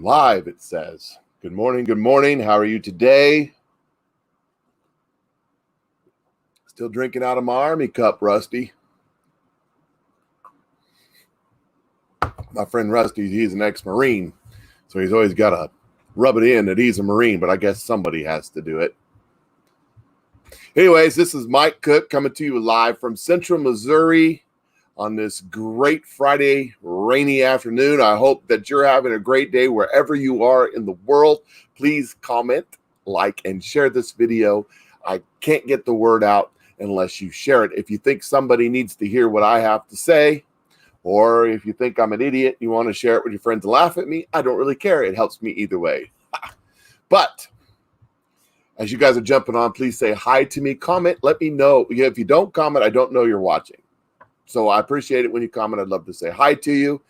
Live, it says. Good morning. Good morning. How are you today? Still drinking out of my Army cup, Rusty. My friend Rusty, he's an ex-Marine, so he's always got to rub it in that he's a Marine, but I guess somebody has to do it. Anyways, this is Mike Cook coming to you live from Central Missouri on this great Friday, rainy afternoon. I hope that you're having a great day wherever you are in the world. Please comment, like, and share this video. I can't get the word out unless you share it. If you think somebody needs to hear what I have to say, or if you think I'm an idiot, you want to share it with your friends and laugh at me, I don't really care. It helps me either way. But as you guys are jumping on, please say hi to me. Comment. Let me know. If you don't comment, I don't know you're watching. So I appreciate it when you comment. I'd love to say hi to you.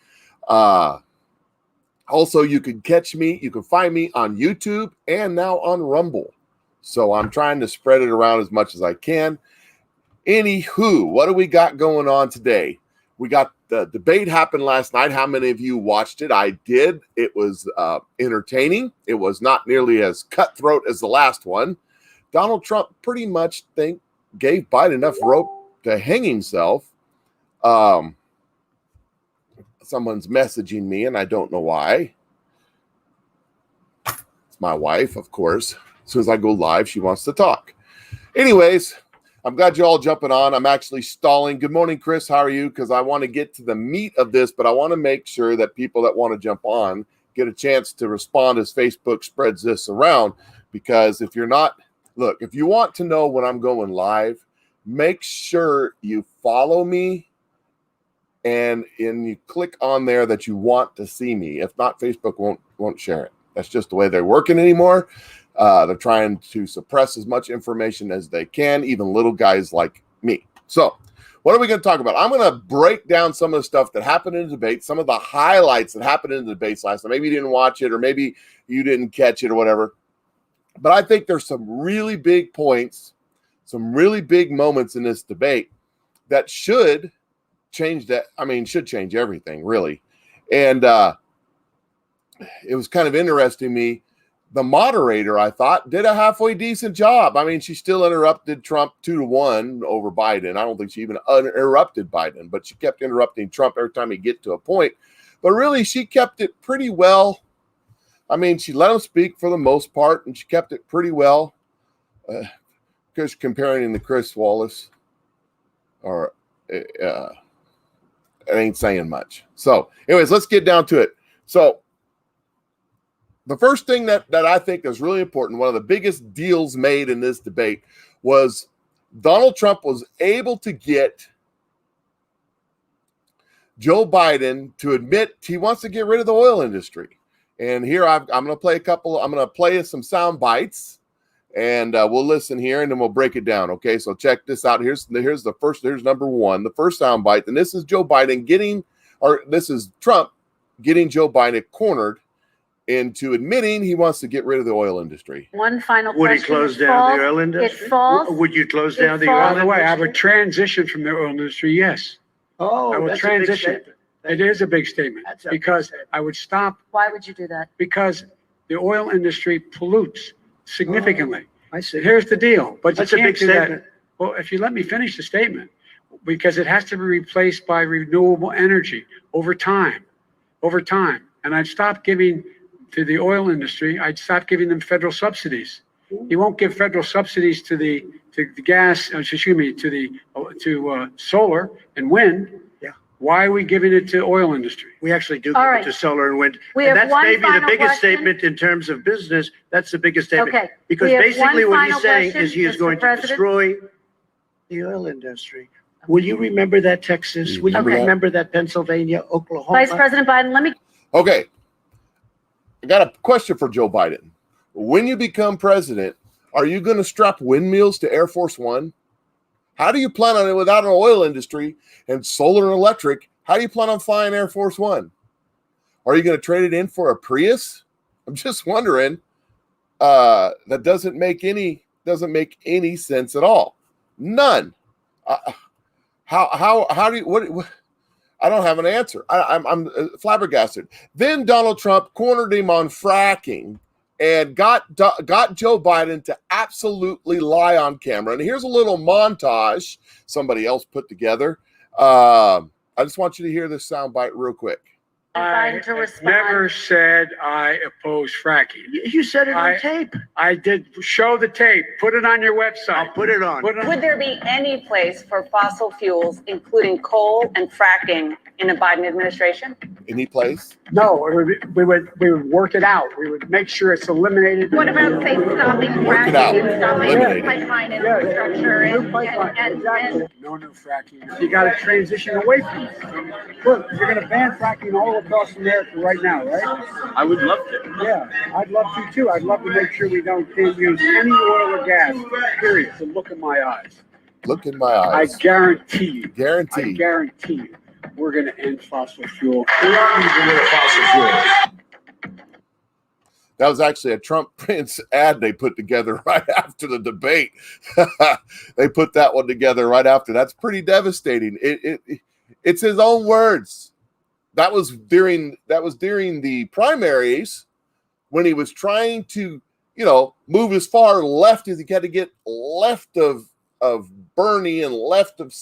Also, you can catch me. You can find me on YouTube and now on Rumble. So I'm trying to spread it around as much as I can. Anywho, what do we got going on today? We got the debate happened last night. How many of you watched it? I did. It was entertaining. It was not nearly as cutthroat as the last one. Donald Trump pretty much gave Biden enough rope to hang himself. Someone's messaging me, and I don't know why. It's my wife, of course. As soon as I go live, she wants to talk. Anyways, I'm glad you're all jumping on. I'm actually stalling. Good morning, Chris. How are you? Because I want to get to the meat of this, but I want to make sure that people that want to jump on get a chance to respond as Facebook spreads this around. Because if you're not, look, if you want to know when I'm going live, make sure you follow me and you click on there that you want to see me. If not, Facebook won't share it. That's just the way they're working anymore. They're trying to suppress as much information as they can, even little guys like me. So what are we going to talk about? I'm going to break down some of the stuff that happened in the debate, some of the highlights that happened in the debates last night. Maybe you didn't watch it, or maybe you didn't catch it or whatever. But I think there's some really big points, some really big moments in this debate that should change should change everything, really. And it was kind of interesting to me. The moderator, I thought, did a halfway decent job. I mean, she still interrupted Trump 2-1 over Biden. I don't think she even interrupted Biden, but she kept interrupting Trump every time he get to a point. But really, she kept it pretty well. I mean, she let him speak for the most part, and she kept it pretty well. Because comparing him to Chris Wallace, or it ain't saying much. So, anyways, let's get down to it. So, the first thing that I think is really important, one of the biggest deals made in this debate, was Donald Trump was able to get Joe Biden to admit he wants to get rid of the oil industry. And here I'm going to play I'm going to play some sound bites, and we'll listen here, and then we'll break it down. Okay, so check this out. Here's number one, the first sound bite, and this is this is Trump getting Joe Biden cornered into admitting he wants to get rid of the oil industry. One final question. Would he close down the oil industry? It falls. Would you close down the oil By industry? the way, I would transition from the oil industry, yes. Oh, I would that's a big transition. statement. It is a big statement That's a big because statement. I would stop Why would you do that? because the oil industry pollutes significantly. I see. Here's the deal, but you That's a can't big do that. statement. Well, if you let me finish the statement, because it has to be replaced by renewable energy over time. And I'd stop giving to the oil industry, I'd stop giving them federal subsidies. You won't give federal subsidies to the gas, to solar and wind. Yeah. Why are we giving it to oil industry? We actually do All give right. it to solar and wind. We And have that's one maybe the final biggest question. statement in terms of business. That's the biggest statement. Okay. Because We have basically one what he's final saying question, is he is Mr. going to President. destroy the oil industry. Will you remember that, Texas? Will you Okay. remember that, Pennsylvania, Oklahoma? Vice President Biden, let me. Okay. I got a question for Joe Biden. When you become president, are you going to strap windmills to Air Force One? How do you plan on it without an oil industry and solar and electric? How do you plan on flying Air Force One? Are you going to trade it in for a Prius? I'm just wondering. That doesn't make any sense at all. None. How do you, what I don't have an answer. I'm flabbergasted. Then Donald Trump cornered him on fracking and got Joe Biden to absolutely lie on camera. And here's a little montage somebody else put together. I just want you to hear this soundbite real quick. I never said I oppose fracking. You said it on tape. I did. Show the tape. Put it on your website. I'll put it on. Would there be any place for fossil fuels, including coal and fracking, in a Biden administration? Any place? No, we would work it out. We would make sure it's eliminated. What about, say, stopping Work it out. fracking and stopping Eliminate it. pipeline infrastructure and No new fracking. You got to transition away from it. Look, you're going to ban fracking all across America right now, right? I would love to. Yeah, I'd love to too. I'd love to make sure we can't use any oil or gas, period. So look in my eyes. Look in my I eyes. guarantee you. Guarantee. I guarantee you. We're going to end fossil fuel. That was actually a Trump Prince ad they put together right after the debate. They put that one together right after. That's pretty devastating. It's his own words. That was during the primaries when he was trying to, move as far left as he had to get left of Bernie and left of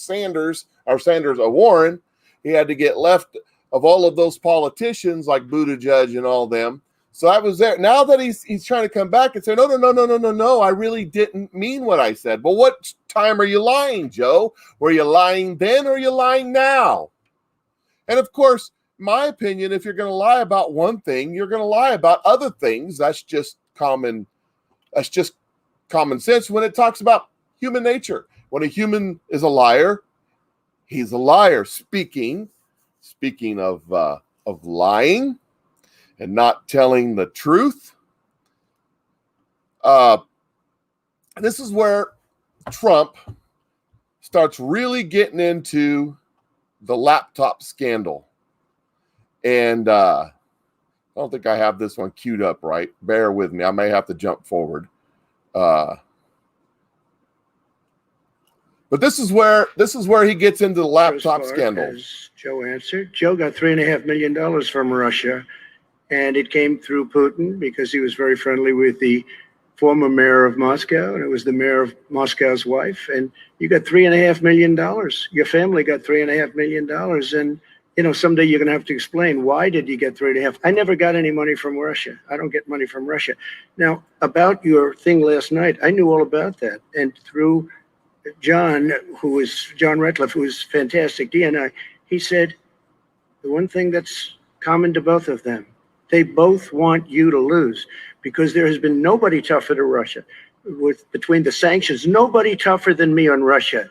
Warren. He had to get left of all of those politicians like Buttigieg and all them. So I was there. Now that he's trying to come back and say, no, I really didn't mean what I said. But what time are you lying, Joe? Were you lying then or are you lying now? And of course, my opinion, if you're going to lie about one thing, you're going to lie about other things. That's just common sense when it talks about human nature. When a human is a liar, he's a liar. Speaking of lying and not telling the truth, this is where Trump starts really getting into the laptop scandal. And I don't think I have this one queued up right. Bear with me. I may have to jump forward. But this is where he gets into the laptop scandal. As Joe answered, Joe got $3.5 million from Russia, and it came through Putin because he was very friendly with the former mayor of Moscow, and it was the mayor of Moscow's wife. And you got $3.5 million. Your family got $3.5 million, and someday you're going to have to explain why did you get 3.5. I never got any money from Russia. I don't get money from Russia. Now, about your thing last night, I knew all about that, and through John Ratcliffe, who is fantastic, DNI, he said the one thing that's common to both of them, they both want you to lose, because there has been nobody tougher to Russia. Between the sanctions, nobody tougher than me on Russia.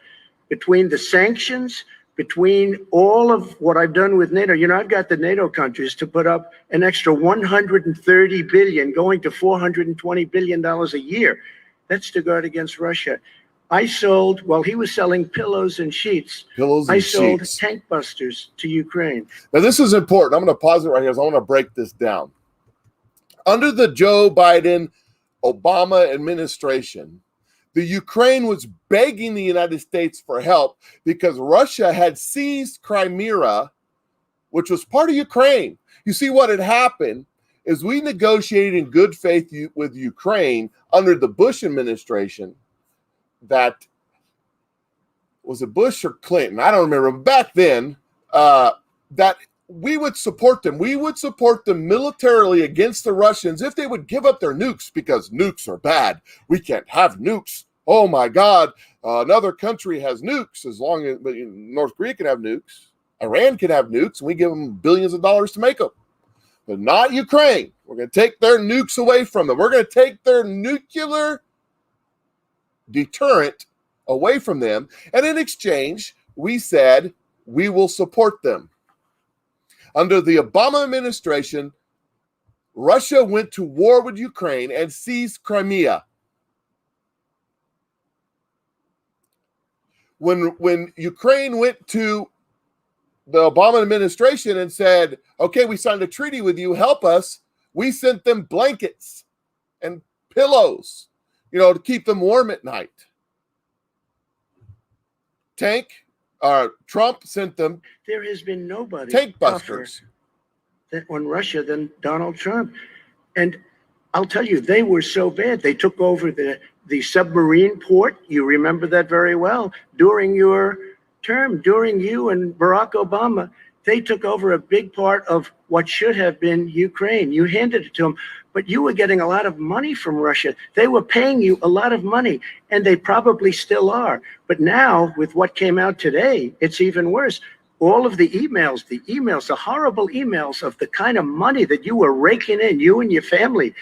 Between the sanctions, between all of what I've done with NATO, I've got the NATO countries to put up an extra $130 billion, going to $420 billion a year. That's to guard against Russia. I sold, while he was selling pillows and sheets, I sold tank busters to Ukraine. Now, this is important. I'm going to pause it right here because I want to break this down. Under the Joe Biden, Obama administration, the Ukraine was begging the United States for help because Russia had seized Crimea, which was part of Ukraine. You see, what had happened is we negotiated in good faith with Ukraine under the Bush administration. That was it Bush or Clinton? I don't remember. Back then, that we would support them. We would support them militarily against the Russians if they would give up their nukes, because nukes are bad. We can't have nukes. Oh my God, another country has nukes. As long as North Korea can have nukes, Iran can have nukes, and we give them billions of dollars to make them. But not Ukraine. We're going to take their nukes away from them. We're going to take their nuclear deterrent away from them, and in exchange we said we will support them. Under the Obama administration, Russia went to war with Ukraine and seized Crimea. When Ukraine went to the Obama administration and said, okay, we signed a treaty with you, help us, we sent them blankets and pillows, to keep them warm at night. Tank Trump sent them There has been nobody tank tougher busters. on Russia than Donald Trump. And I'll tell you, they were so bad. They took over the submarine port. You remember that very well. During your term, during you and Barack Obama, they took over a big part of what should have been Ukraine. You handed it to them, but you were getting a lot of money from Russia. They were paying you a lot of money, and they probably still are. But now, with what came out today, it's even worse. All of the emails, the horrible emails of the kind of money that you were raking in, you and your family.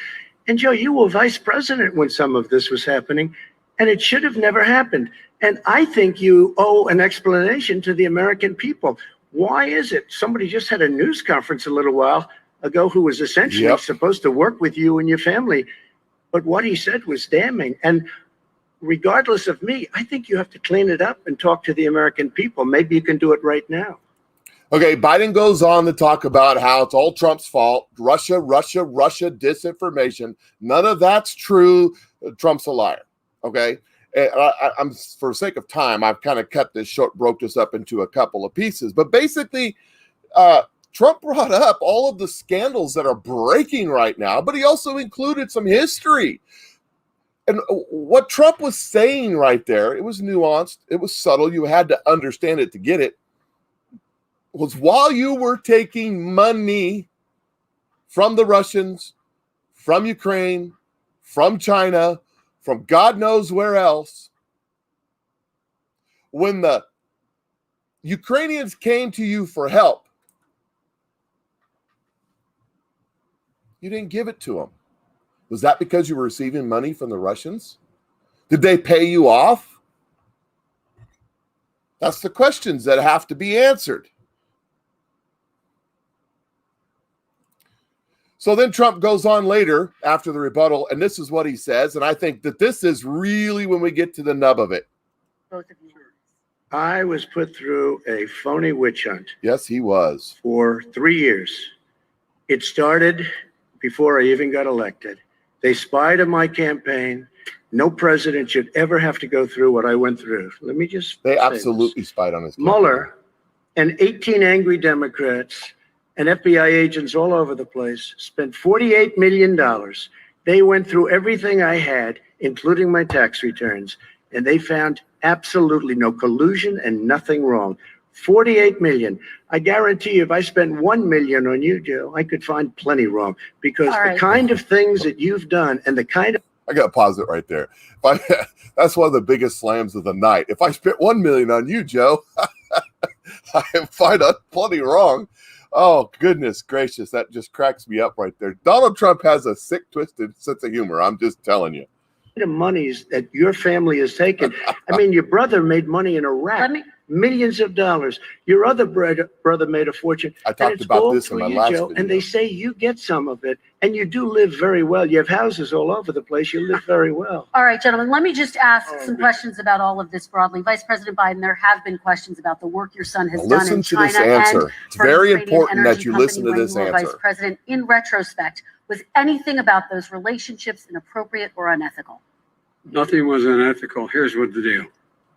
And Joe, you were vice president when some of this was happening, and it should have never happened. And I think you owe an explanation to the American people. Why is it? Somebody just had a news conference a little while ago who was essentially supposed to work with you and your family. But what he said was damning. And regardless of me, I think you have to clean it up and talk to the American people. Maybe you can do it right now. Okay, Biden goes on to talk about how it's all Trump's fault. Russia, disinformation. None of that's true. Trump's a liar. Okay, and I'm for sake of time, I've kind of cut this short, broke this up into a couple of pieces. But basically, Trump brought up all of the scandals that are breaking right now, but he also included some history. And what Trump was saying right there, it was nuanced, it was subtle. You had to understand it to get it. Was while you were taking money from the Russians, from Ukraine, from China, from God knows where else, when the Ukrainians came to you for help, you didn't give it to them. Was that because you were receiving money from the Russians? Did they pay you off? That's the questions that have to be answered. So then Trump goes on later after the rebuttal, and this is what he says, and I think that this is really when we get to the nub of it. Both of you. I was put through a phony witch hunt Yes, he was. for 3 years. It started before I even got elected. They spied on my campaign. No president should ever have to go through what I went through. Let me just They say absolutely spied on his this. Mueller and 18 angry Democrats and FBI agents all over the place spent $48 million. They went through everything I had, including my tax returns, and they found absolutely no collusion and nothing wrong. 48 million. I guarantee you, if I spent 1 million on you, Joe, I could find plenty wrong, because All right. the kind of things that you've done and the kind of I got to pause it right there. That's one of the biggest slams of the night. If I spent 1 million on you, Joe, I find out plenty wrong. Oh, goodness gracious. That just cracks me up right there. Donald Trump has a sick, twisted sense of humor. I'm just telling you. monies that your family has taken. I mean, your brother made money in Iraq. Let me, Millions of dollars. Your other brother made a fortune. I And talked it's about all this in through my you, last Joe, video. and they say you get some of it. And you do live very well. You have houses all over the place. You live very well. All right, gentlemen, let me just ask Oh, some man. questions about all of this broadly. Vice President Biden, there have been questions about the work your son has Now done listen in to China this answer. and It's for very Ukrainian important that energy you company listen to when this you were Vice answer. President. In retrospect, was anything about those relationships inappropriate or unethical? Nothing was unethical. Here's what the deal.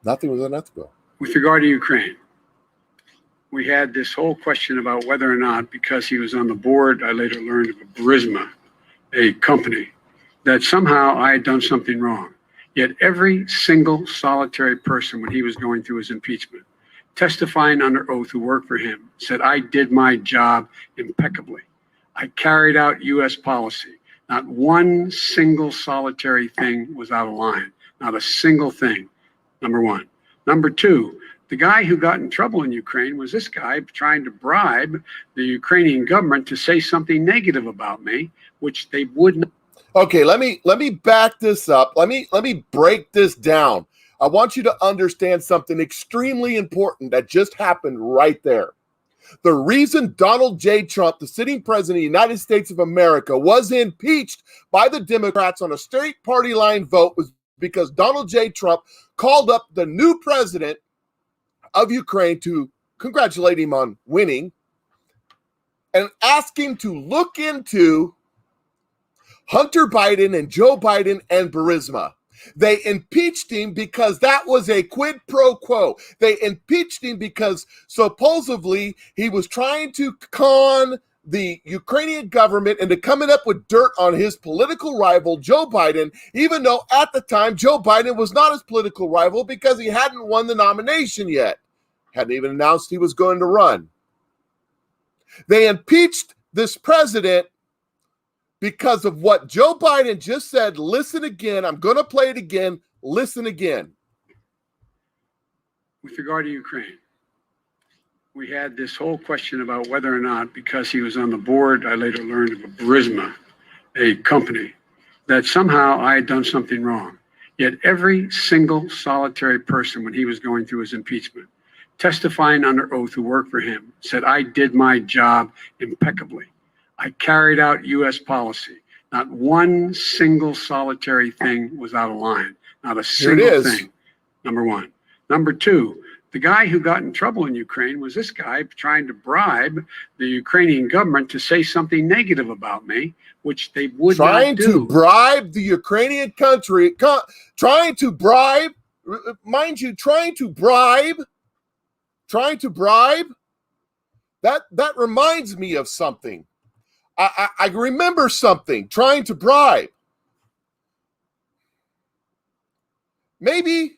Nothing was unethical. With regard to Ukraine, we had this whole question about whether or not, because he was on the board, I later learned of Burisma, a company, that somehow I had done something wrong. Yet every single solitary person, when he was going through his impeachment, testifying under oath who worked for him, said, I did my job impeccably. I carried out U.S. policy. Not one single solitary thing was out of line. Not a single thing, number one. Number two, the guy who got in trouble in Ukraine was this guy trying to bribe the Ukrainian government to say something negative about me, which they would not. Okay, let me back this up. Let me break this down. I want you to understand something extremely important that just happened right there. The reason Donald J. Trump, the sitting president of the United States of America, was impeached by the Democrats on a straight party line vote was because Donald J. Trump called up the new president of Ukraine to congratulate him on winning and ask him to look into Hunter Biden and Joe Biden and Burisma. They impeached him because that was a quid pro quo. They impeached him because supposedly he was trying to con the Ukrainian government into coming up with dirt on his political rival, Joe Biden, even though at the time Joe Biden was not his political rival because he hadn't won the nomination yet. Hadn't even announced he was going to run. They impeached this president because of what Joe Biden just said. Listen again. I'm going to play it again. Listen again. With regard to Ukraine, we had this whole question about whether or not, because he was on the board, I later learned of a Burisma, a company, that somehow I had done something wrong. Yet every single solitary person, when he was going through his impeachment, testifying under oath who worked for him, said, I did my job impeccably. I carried out U.S. policy. Not one single solitary thing was out of line. Not a single thing. Number one. Number two, the guy who got in trouble in Ukraine was this guy trying to bribe the Ukrainian government to say something negative about me, which they would not do. Trying to bribe the Ukrainian country, trying to bribe, mind you, trying to bribe. That reminds me of something. I remember something, trying to bribe. Maybe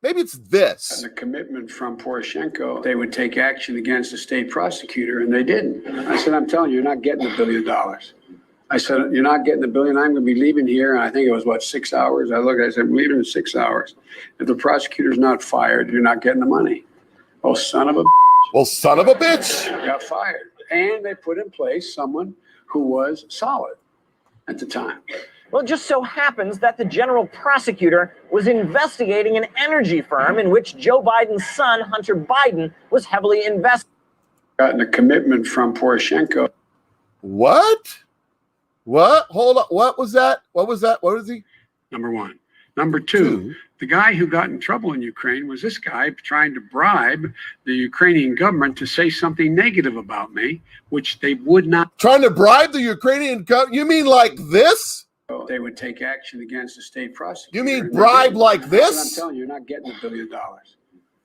it's this. As a commitment from Poroshenko, they would take action against the state prosecutor, and they didn't. I said, I'm telling you, you're not getting $1 billion. I said, you're not getting $1 billion. I'm going to be leaving here. And I think it was, 6 hours? I said, I'm leaving in 6 hours. If the prosecutor's not fired, you're not getting the money. Oh, son of a bitch. Got fired. And they put in place someone who was solid at the time. Well, it just so happens that the general prosecutor was investigating an energy firm in which Joe Biden's son, Hunter Biden, was heavily invested. Gotten a commitment from Poroshenko. What? Hold on. What was that? What was he? Number one. Number two, the guy who got in trouble in Ukraine was this guy trying to bribe the Ukrainian government to say something negative about me, which they would not. Trying to bribe the Ukrainian government? You mean like this? They would take action against the state prosecutor. You mean bribe like this? I'm telling you, you're not getting $1 billion.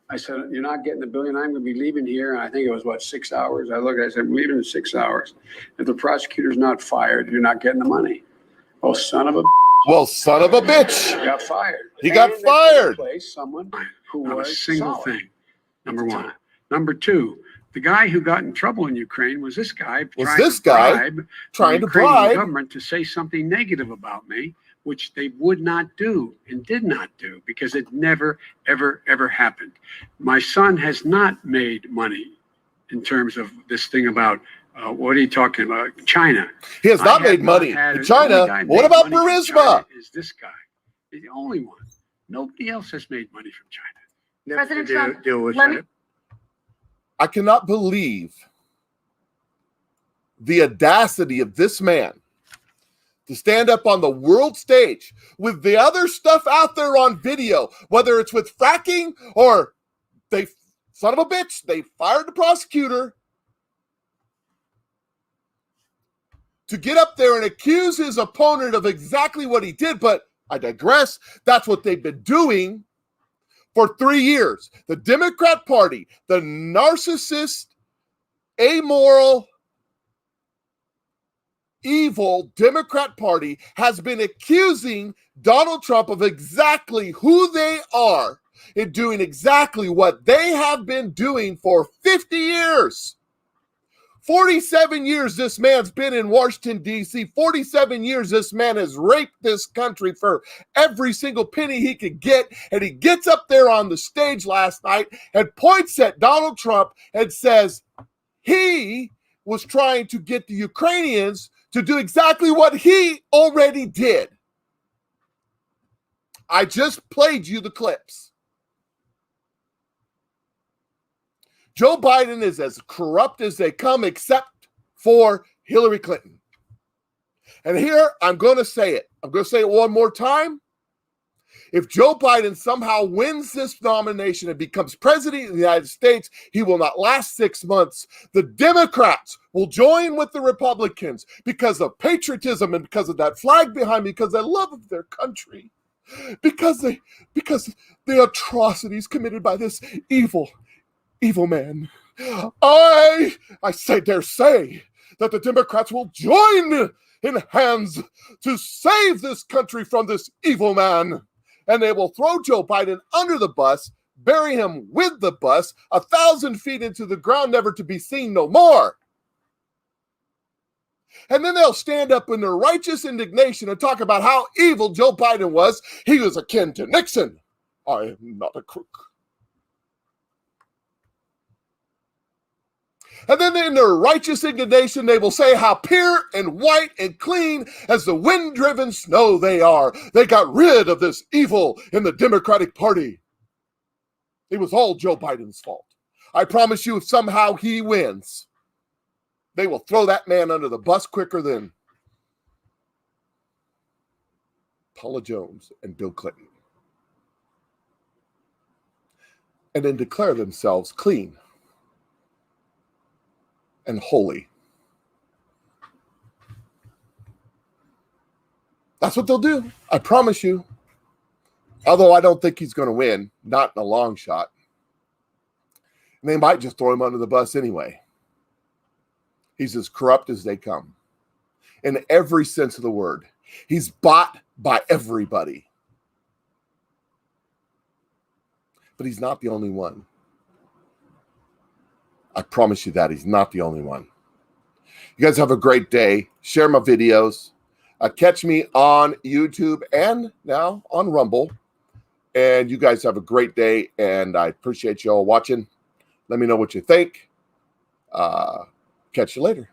I said, you're not getting $1 billion. I'm going to be leaving here. And I think it was, 6 hours? I said, I'm leaving in 6 hours. If the prosecutor's not fired, you're not getting the money. Oh, son of a. Well, son of a bitch. Got fired. He got fired. Someone who Not was a single solid. thing. Number one. Time. Number two, the guy who got in trouble in Ukraine was this guy Was trying this to guy bribe trying the to Ukrainian bribe? government to say something negative about me, which they would not do and did not do because it never, ever, ever happened. My son has not made money in terms of this thing about what are you talking about? China. He has not I have made money had in it. The only China. guy What made about money from Burisma? China Is this guy. He's the only one. Nobody else has made money from China. Never President to Trump, deal with let me- that. I cannot believe the audacity of this man to stand up on the world stage with the other stuff out there on video, whether it's with fracking or they, son of a bitch, they fired the prosecutor, to get up there and accuse his opponent of exactly what he did. But I digress. That's what they've been doing for 3 years. The Democrat Party, the narcissist, amoral, evil Democrat Party has been accusing Donald Trump of exactly who they are and doing exactly what they have been doing for 50 years. 47 years this man's been in Washington, D.C. 47 years this man has raped this country for every single penny he could get. And he gets up there on the stage last night and points at Donald Trump and says he was trying to get the Ukrainians to do exactly what he already did. I just played you the clips. Joe Biden is as corrupt as they come, except for Hillary Clinton. And here, I'm going to say it. I'm going to say it one more time. If Joe Biden somehow wins this nomination and becomes president of the United States, he will not last 6 months. The Democrats will join with the Republicans because of patriotism and because of that flag behind me, because I love their country. because the atrocities committed by this evil man. I dare say that the Democrats will join in hands to save this country from this evil man. And they will throw Joe Biden under the bus, bury him with the bus 1,000 feet into the ground, never to be seen no more. And then they'll stand up in their righteous indignation and talk about how evil Joe Biden was. He was akin to Nixon. I am not a crook. And then in their righteous indignation, they will say how pure and white and clean as the wind-driven snow they are. They got rid of this evil in the Democratic Party. It was all Joe Biden's fault. I promise you, if somehow he wins, they will throw that man under the bus quicker than Paula Jones and Bill Clinton. And then declare themselves clean and holy. That's what they'll do. I promise you. Although I don't think he's going to win, not in a long shot. And they might just throw him under the bus anyway. He's as corrupt as they come. In every sense of the word. He's bought by everybody. But he's not the only one. I promise you that he's not the only one. You guys have a great day. Share my videos. Catch me on YouTube and now on Rumble. And you guys have a great day. And I appreciate you all watching. Let me know what you think. Catch you later.